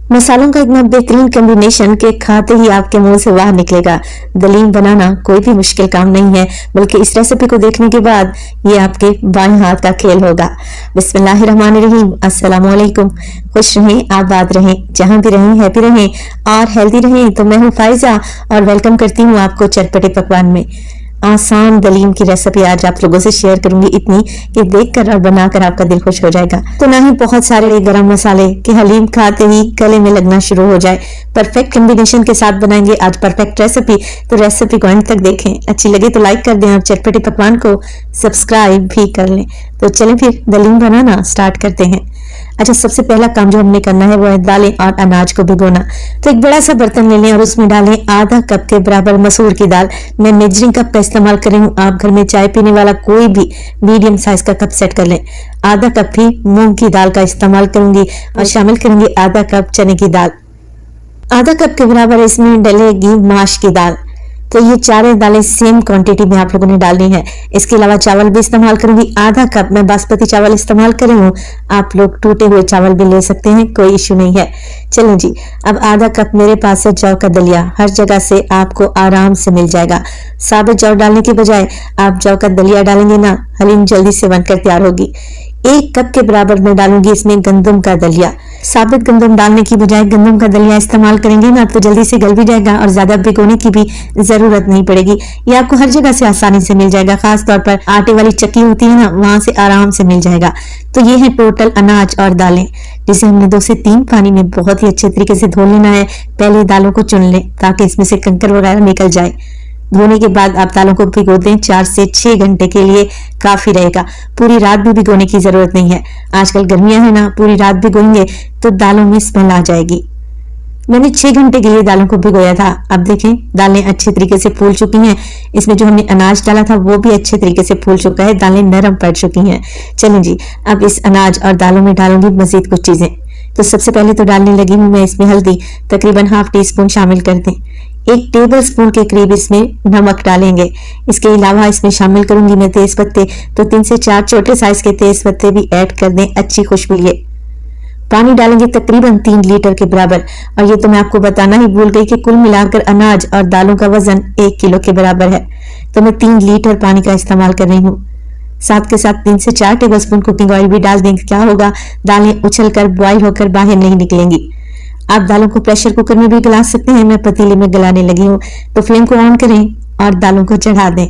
मसालों का इतना बेहतरीन कॉम्बिनेशन के खाते ही आपके मुंह से वाह निकलेगा। दलीम बनाना कोई भी मुश्किल काम नहीं है, बल्कि इस रेसिपी को देखने के बाद ये आपके बाएं हाथ का खेल होगा। बिस्मिल्लाहिर्रहमानिर्रहीम, अस्सलाम वालेकुम। खुश रहें, आबाद रहें, जहां भी रहें हैप्पी रहें और हेल्दी रहें। तो मैं हूँ फाइजा और वेलकम करती हूँ आपको चटपटे पकवान में। आसान दलीम की रेसिपी आज आप लोगों से शेयर करूंगी, इतनी कि देखकर और बनाकर आपका दिल खुश हो जाएगा। तो ना ही बहुत सारे गरम मसाले कि हलीम खाते ही गले में लगना शुरू हो जाए। परफेक्ट कॉम्बिनेशन के साथ बनाएंगे आज परफेक्ट रेसिपी। तो रेसिपी को अंत तक देखें, अच्छी लगे तो लाइक कर दें और चटपटे पकवान को सब्सक्राइब भी कर लें। तो चलें फिर दलीम बनाना स्टार्ट करते हैं। अच्छा, सबसे पहला काम जो हमने करना है वो है दालें और अनाज को भिगोना। तो एक बड़ा सा बर्तन ले लें और उसमें डालें आधा कप के बराबर मसूर की दाल। मैं मेजरिंग कप का इस्तेमाल कर रही हूँ, आप घर में चाय पीने वाला कोई भी मीडियम साइज का कप सेट कर लें। आधा कप ही मूंग की दाल का इस्तेमाल करूंगी और शामिल करेंगे आधा कप चने की दाल। आधा कप के बराबर इसमें डलेगी माश की दाल। तो ये चारों दालें सेम क्वांटिटी में आप लोगों ने डालनी है। इसके अलावा चावल भी इस्तेमाल करूंगी। आधा कप मैं बासमती चावल इस्तेमाल कर रही हूँ, आप लोग टूटे हुए चावल भी ले सकते हैं, कोई इश्यू नहीं है। चलें जी, अब आधा कप मेरे पास है जौ का दलिया। हर जगह से आपको आराम से मिल जाएगा। साबुत जौ डालने के बजाय आप जौ का दलिया डालेंगे ना, हलीम जल्दी से बनकर तैयार होगी। एक कप के बराबर मैं डालूंगी इसमें गंदम का दलिया। साबित गंदम डालने की बजाय गंदम का दलिया इस्तेमाल करेंगे ना तो जल्दी से गल भी जाएगा और ज्यादा भिगोने की भी जरूरत नहीं पड़ेगी। ये आपको हर जगह से आसानी से मिल जाएगा, खास तौर पर आटे वाली चक्की होती है ना, वहां से आराम से मिल जाएगा। तो ये है टोटल अनाज और दालें, जिसे हमने 2 से 3 पानी में बहुत ही अच्छे तरीके से धो लेना है। पहले दालों को चुन लें ताकि इसमें से कंकर वगैरह निकल जाए। धोने के बाद आप दालों को भिगो दें 4 से 6 घंटे के लिए, काफी रहेगा। पूरी रात भी भिगोने की जरूरत नहीं है। आजकल गर्मियां है ना, पूरी रात भिगोएंगे तो दालों में स्मेल आ जाएगी। मैंने 6 घंटे के लिए दालों को भिगोया था। अब देखें दालें अच्छे तरीके से फूल चुकी हैं। इसमें जो हमने अनाज डाला था वो भी अच्छे तरीके से फूल चुका है, दालें नरम पड़ चुकी हैं। चलें जी, अब इस अनाज और दालों में डालूंगी मजीद कुछ चीजें। तो सबसे पहले तो डालने लगी हूँ मैं इसमें हल्दी, तकरीबन ½ टीस्पून शामिल कर दें। 1 टेबल स्पून के करीब इसमें नमक डालेंगे। इसके अलावा इसमें शामिल करूंगी मैं तेज पत्ते, तो 3 से 4 छोटे साइज के तेज पत्ते भी ऐड कर दें, अच्छी खुशबू लिए। पानी डालेंगे तकरीबन 3 लीटर के बराबर। और ये तो मैं आपको बताना ही भूल गई कि कुल मिलाकर अनाज और दालों का वजन 1 किलो के बराबर है। तो मैं 3 लीटर पानी का इस्तेमाल कर रही हूँ। साथ के साथ 3 से 4 टेबल स्पून कुकिंग ऑयल भी डाल देंगे। क्या होगा, दालें उछल कर बॉयल होकर बाहर नहीं निकलेंगी। आप दालों को प्रेशर कुकर में भी गला सकते हैं, मैं पतीले में गलाने लगी हूँ। तो फ्लेम को ऑन करें और दालों को चढ़ा दें।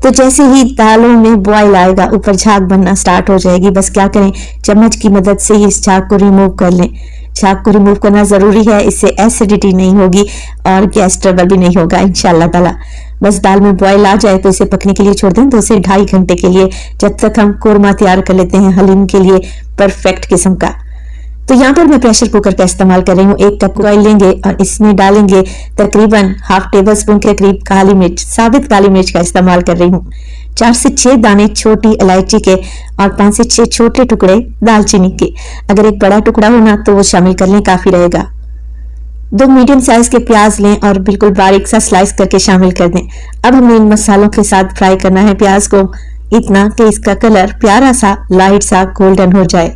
तो जैसे ही दालों में बॉयल आएगा, ऊपर झाग बनना स्टार्ट हो जाएगी। बस क्या करें, चम्मच की मदद से ही इस झाग को रिमूव कर लें। झाग को रिमूव करना जरूरी है, इससे एसिडिटी नहीं होगी और गैस ट्रबल भी नहीं होगा इंशाल्लाह ताला। बस दाल में बॉयल आ जाए तो इसे पकने के लिए छोड़ दें 2 से ढाई घंटे के लिए, जब तक हम कोरमा तैयार कर लेते हैं हलीम के लिए परफेक्ट किस्म का। तो यहाँ पर मैं प्रेशर कुकर का इस्तेमाल कर रही हूँ। 1 कप ऑयल लेंगे और इसमें डालेंगे तकरीबन ½ टेबल स्पून के करीब काली मिर्च। साबित काली मिर्च का इस्तेमाल कर रही हूँ। 4 से 6 दाने छोटी इलायची के और 5 से 6 छोटे टुकड़े दालचीनी के। अगर एक बड़ा टुकड़ा हो ना तो वो शामिल कर लें, काफी रहेगा। 2 मीडियम साइज के प्याज लें और बिल्कुल बारीक सा स्लाइस करके शामिल कर दें। अब हमें इन मसालों के साथ फ्राई करना है प्याज को, इतना कि इसका कलर प्यारा सा लाइट सा गोल्डन हो जाए।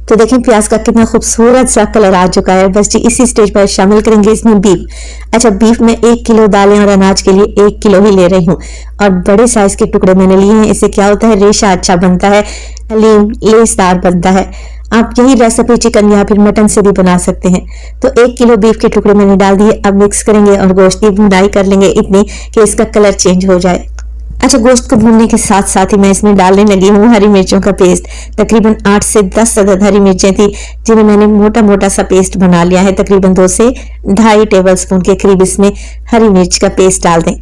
तो देखें प्याज का कितना खूबसूरत सा कलर आ चुका है। बस जी इसी स्टेज पर शामिल करेंगे इसमें बीफ। अच्छा, बीफ में 1 किलो दालें और अनाज के लिए 1 किलो ही ले रही हूँ और बड़े साइज के टुकड़े मैंने लिए हैं। इससे क्या होता है, रेशा अच्छा बनता है, हलीम लेसदार बनता है। आप यही रेसिपी चिकन या फिर मटन से भी बना सकते हैं। तो 1 किलो बीफ के टुकड़े मैंने डाल दिए। अब मिक्स करेंगे और गोश्त की भुनाई कर लेंगे इतनी कि इसका कलर चेंज हो जाए। अच्छा, गोश्त को भूनने के साथ साथ ही मैं इसमें डालने लगी हूँ हरी मिर्चों का पेस्ट। तकरीबन 8 से 10 अदद हरी मिर्चें थी, जिन्हें मैंने मोटा मोटा सा पेस्ट बना लिया है। तकरीबन 2 से ढाई टेबल स्पून के करीब इसमें हरी मिर्च का पेस्ट डाल दें।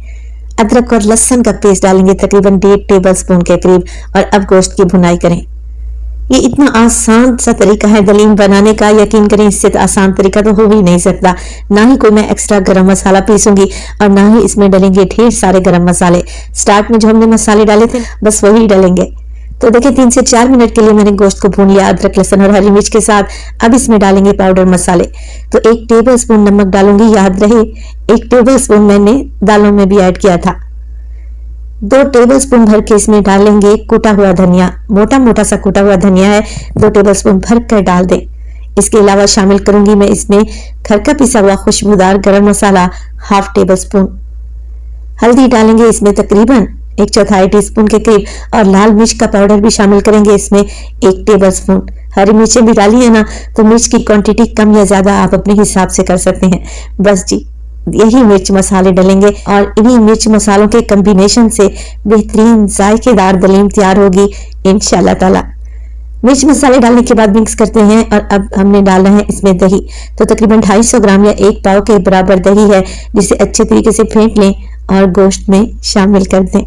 अदरक और लहसुन का पेस्ट डालेंगे तकरीबन 1.5 टेबल स्पून के करीब और अब गोश्त की भुनाई करें। ये इतना आसान सा तरीका है दलीम बनाने का, यकीन करें इससे तो आसान तरीका तो हो ही नहीं सकता। ना ही कोई मैं एक्स्ट्रा गरम मसाला पीसूंगी और ना ही इसमें डलेंगे ढेर सारे गरम मसाले। स्टार्ट में जो हमने मसाले डाले थे बस वही डलेंगे। तो देखिए 3 से 4 मिनट के लिए मैंने गोश्त को भून लिया अदरक लहसुन और हरी मिर्च के साथ। अब इसमें डालेंगे पाउडर मसाले। तो 1 टेबल स्पून नमक डालूंगी, याद रहे 1 टेबल स्पून मैंने दालों में भी ऐड किया था। 2 टेबलस्पून भर के इसमें डालेंगे कुटा हुआ धनिया, मोटा मोटा सा कुटा हुआ धनिया है, 2 टेबलस्पून भर कर डाल दें। इसके अलावा शामिल करूंगी मैं इसमें घर का पिसा हुआ खुशबूदार गरम मसाला हाफ टेबल स्पून। हल्दी डालेंगे इसमें तकरीबन 1/4 टीस्पून के करीब, और लाल मिर्च का पाउडर भी शामिल करेंगे इसमें 1 टेबल स्पून। हरी मिर्चें भी डाली है ना, तो मिर्च की क्वांटिटी कम या ज्यादा आप अपने हिसाब से कर सकते हैं। बस जी, यही मिर्च मसाले डालेंगे और इन्हीं मिर्च मसालों के कॉम्बिनेशन से बेहतरीन जायकेदार दलीम तैयार होगी इंशाल्लाह ताला। मिर्च मसाले डालने के बाद मिक्स करते हैं और अब हमने डालना है इसमें दही। तो तकरीबन 250 ग्राम या 1 पाव के बराबर दही है, जिसे अच्छे तरीके से फेंट लें और गोश्त में शामिल कर दें।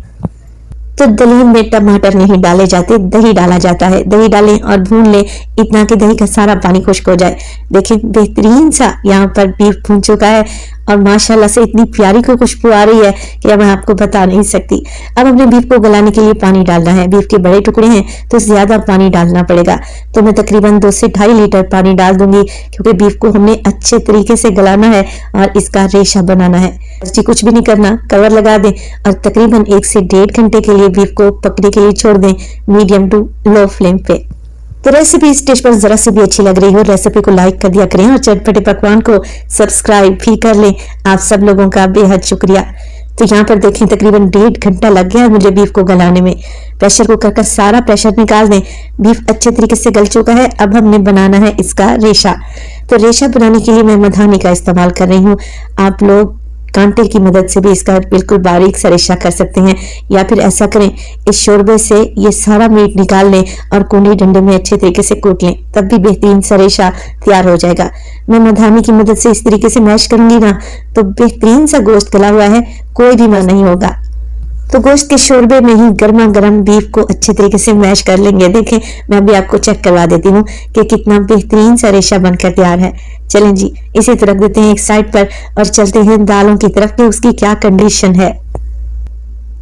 तो दलीम में टमाटर नहीं डाले जाते, दही डाला जाता है। दही डालें और भून लें इतना कि दही का सारा पानी खुश्क हो जाए। देखिए बेहतरीन सा यहाँ पर बीफ भून चुका है और माशाल्लाह से इतनी प्यारी को खुशबू आ रही है कि अब मैं आपको बता नहीं सकती। अब अपने बीफ को गलाने के लिए पानी डालना है। बीफ के बड़े टुकड़े हैं तो ज्यादा पानी डालना पड़ेगा, तो मैं तकरीबन 2 से 2.5 लीटर पानी डाल दूंगी, क्योंकि बीफ को हमने अच्छे तरीके से गलाना है और इसका रेशा बनाना है। जी कुछ भी नहीं करना, कवर लगा दें और तकरीबन 1 से 1.5 घंटे के लिए बीफ को पकने के लिए छोड़ दें मीडियम टू लो फ्लेम पे। तो रेसिपी इस डिश पर जरा सी भी अच्छी लग रही हो, रेसिपी को लाइक कर दिया करें और चटपटे पकवान को सब्सक्राइब भी कर लें। आप सब लोगों का बेहद शुक्रिया। तो यहाँ पर देखें तकरीबन 1.5 घंटा लग गया मुझे बीफ को गलाने में। प्रेशर कुकर का सारा प्रेशर निकाल दें। बीफ अच्छे तरीके से गल चुका है। अब हमने बनाना है इसका रेशा। तो रेशा बनाने के लिए मैं मधानी का इस्तेमाल कर रही हूँ। आप लोग कांटे की मदद से भी इसका बिल्कुल बारीक सा रेशा कर सकते हैं, या फिर ऐसा करें इस शोरबे से ये सारा मीट निकाल लें और कूंडी डंडे में अच्छे तरीके से कूट लें, तब भी बेहतरीन सा रेशा तैयार हो जाएगा। मैं मधानी की मदद से इस तरीके से मैश करूंगी ना, तो बेहतरीन सा गोश्त गला हुआ है, कोई भी मर नहीं होगा। तो गोश्त के शोरबे में ही गर्मा गर्म बीफ को अच्छे तरीके से मैश कर लेंगे। देखें मैं अभी आपको चेक करवा देती हूँ कि कितना बेहतरीन सा रेशा बनकर तैयार है। चलें जी, इसे तो रख देते हैं एक साइड पर और चलते हैं दालों की तरफ कि उसकी क्या कंडीशन है।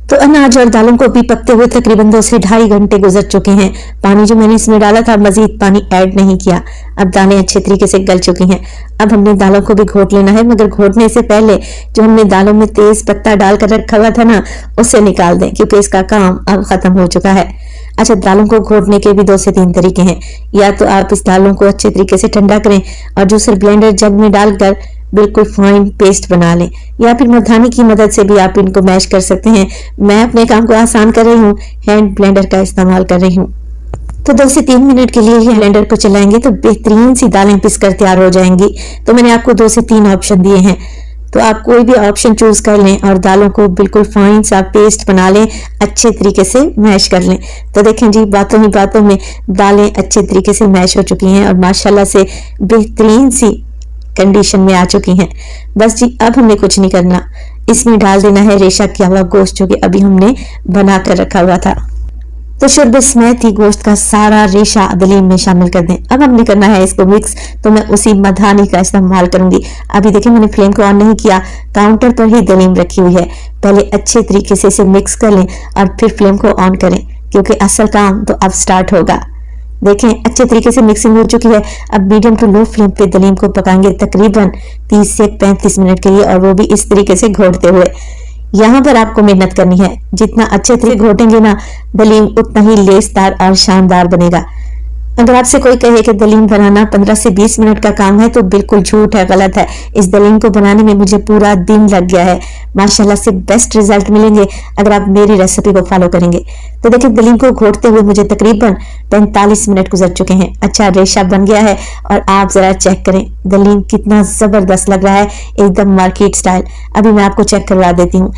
तो अनाज और दालों को भी पकते हुए तकरीबन 2 से 2.5 घंटे गुजर चुके हैं। पानी जो मैंने इसमें डाला था मजीद पानी ऐड नहीं किया। अब दालें अच्छे तरीके से गल चुकी हैं। अब हमने दालों को भी घोट लेना है, मगर घोटने से पहले जो हमने दालों में तेज पत्ता डालकर रखा हुआ था ना, उसे निकाल दें, क्योंकि इसका काम अब खत्म हो चुका है। अच्छा, दालों को घोटने के भी 2 से 3 तरीके हैं। या तो आप इस दालों को अच्छे तरीके से ठंडा करें और जूसर ब्लेंडर जग में डालकर बिल्कुल फाइन पेस्ट बना लें, या फिर मधानी की मदद से भी आप इनको मैश कर सकते हैं। मैं अपने काम को आसान कर रही हूँ, हैंड ब्लेंडर का इस्तेमाल कर रही हूँ। तो 2 से 3 मिनट के लिए ही ब्लेंडर को चलाएंगे तो बेहतरीन सी दालें पिसकर तैयार हो जाएंगी। तो मैंने आपको 2 से 3 ऑप्शन दिए हैं, तो आप कोई भी ऑप्शन चूज कर लें और दालों को बिल्कुल फाइन सा पेस्ट बना लें, अच्छे तरीके से मैश कर लें। तो देखें जी, बातों ही बातों में दालें अच्छे तरीके से मैश हो चुकी हैं और माशाल्लाह से बेहतरीन सी कंडीशन में आ चुकी हैं। बस जी, अब हमें कुछ नहीं करना, इसमें डाल देना है रेशा किया हुआ गोश्त जो कि अभी हमने बना कर रखा हुआ था। तो शोरबे समेत ही गोश्त का सारा रेशा दलीम में शामिल कर दें। अब हमने करना है इसको मिक्स, तो मैं उसी मधानी का इस्तेमाल करूंगी। अभी देखिए मैंने फ्लेम को ऑन नहीं किया, काउंटर पर ही दलीम रखी हुई है। पहले अच्छे तरीके से इसे मिक्स कर लें और फिर फ्लेम को ऑन करें, क्योंकि असल काम तो अब स्टार्ट होगा। देखें अच्छे तरीके से मिक्सिंग हो चुकी है। अब मीडियम टू लो फ्लेम पे दलीम को पकाएंगे तकरीबन 30 से 35 मिनट के लिए, और वो भी इस तरीके से घोटते हुए। यहाँ पर आपको मेहनत करनी है, जितना अच्छे तरीके घोटेंगे ना दलीम उतना ही लेसदार और शानदार बनेगा। अगर आपसे कोई कहे कि दलीम बनाना 15 से 20 मिनट का काम है तो बिल्कुल झूठ है, गलत है। इस दलीम को बनाने में मुझे पूरा दिन लग गया है। माशाल्लाह से बेस्ट रिजल्ट मिलेंगे अगर आप मेरी रेसिपी को फॉलो करेंगे। तो देखिए दलीम को घोटते हुए मुझे तकरीबन 45 मिनट गुजर चुके हैं। अच्छा रेशा बन गया है और आप जरा चेक करें दलीम कितना जबरदस्त लग रहा है, एकदम मार्केट स्टाइल। अभी मैं आपको चेक करवा देती हूँ।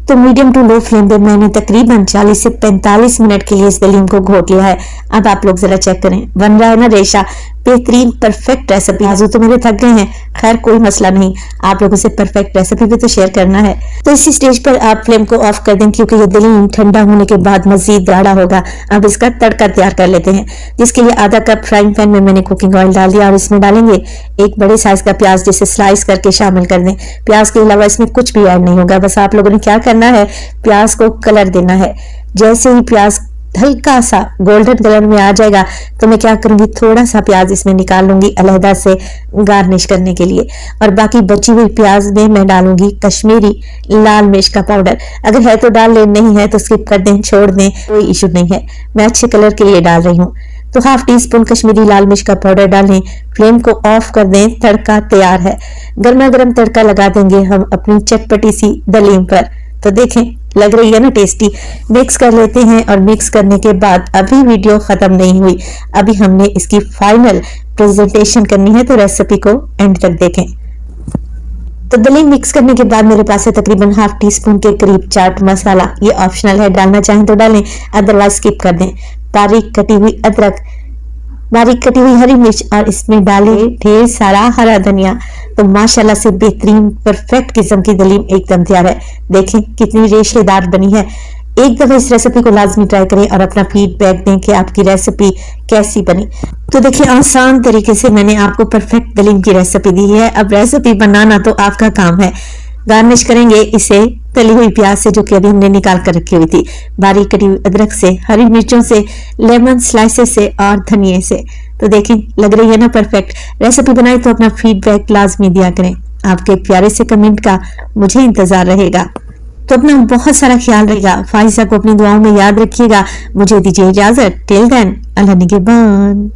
तो मीडियम टू लो फ्लेम पे मैंने तकरीबन 40 से 45 मिनट के लिए इस दलीम को घोट लिया है। अब आप लोग जरा चेक करें, बन रहा है ना रेशा, बेहतरीन परफेक्ट रेसिपी। आजू तो मेरे थक गए हैं, खैर कोई मसला नहीं, आप लोगों से परफेक्ट रेसिपी भी तो शेयर करना है। तो इसी स्टेज पर आप फ्लेम को ऑफ कर दें, क्योंकि ये दलीम ठंडा होने के बाद मजीद गाढ़ा होगा। अब इसका तड़का तैयार कर लेते हैं, जिसके लिए आधा कप फ्राइंग पैन में मैंने कुकिंग ऑयल डाल दिया और इसमें डालेंगे एक बड़े साइज का प्याज, जिसे स्लाइस करके शामिल कर दें। प्याज के अलावा इसमें कुछ भी ऐड नहीं होगा, बस आप लोगों ने क्या करना है, प्याज को कलर देना है। जैसे ही प्याज हल्का सा गोल्डन कलर में आ जाएगा तो मैं क्या करूंगी, थोड़ा सा प्याज इसमें निकाल लूंगी अलहदा से गार्निश करने के लिए, और बाकी बची हुई प्याज में मैं डालूंगी कश्मीरी लाल मिर्च का पाउडर। अगर है तो डाल लें, नहीं है तो स्किप कर दें, छोड़ दें, कोई इशू नहीं है। मैं अच्छे कलर के लिए डाल रही हूँ। तो हाफ टी स्पून कश्मीरी लाल मिर्च का पाउडर डालें, फ्लेम को ऑफ कर दें, तड़का तैयार है। गर्मा गर्म तड़का लगा देंगे हम अपनी चटपटी सी दलीम पर। तो देखें, लग रही है ना टेस्टी। मिक्स कर लेते हैं और मिक्स करने के बाद अभी वीडियो खत्म नहीं हुई, अभी हमने इसकी फाइनल प्रेजेंटेशन करनी है, तो रेसिपी को एंड तक देखें। तो दलीम मिक्स करने के बाद मेरे पास है तकरीबन हाफ टी स्पून के करीब चाट मसाला। ये ऑप्शनल है, डालना चाहें तो डालें, अदरवाइज स्किप कर दें। बारीक कटी हुई अदरक, बारीक कटी हुई हरी मिर्च और इसमें डाले ढेर सारा हरा धनिया। तो माशाल्लाह से बेहतरीन परफेक्ट किस्म की दलीम एकदम तैयार है। देखें कितनी रेशेदार बनी है। एक दफा इस रेसिपी को लाजमी ट्राई करें और अपना फीडबैक दें कि आपकी रेसिपी कैसी बनी। तो देखिए, आसान तरीके से मैंने आपको परफेक्ट दलीम की रेसिपी दी है। अब रेसिपी बनाना तो आपका काम है। गार्निश करेंगे इसे तली हुई प्याज से, जो कि अभी हमने निकाल कर रखी हुई थी, बारीक कटी हुई अदरक से, हरी मिर्चों से, लेमन स्लाइसेस से और धनिए से। तो देखें, लग रही है ना परफेक्ट। रेसिपी बनाई तो अपना फीडबैक लाजमी दिया करें। आपके प्यारे से कमेंट का मुझे इंतजार रहेगा। तो अपना बहुत सारा ख्याल रहेगा। फाइजा को अपनी दुआओं में याद रखिएगा। मुझे दीजिए इजाजत। टिल देन, अल्लाह निगहबान।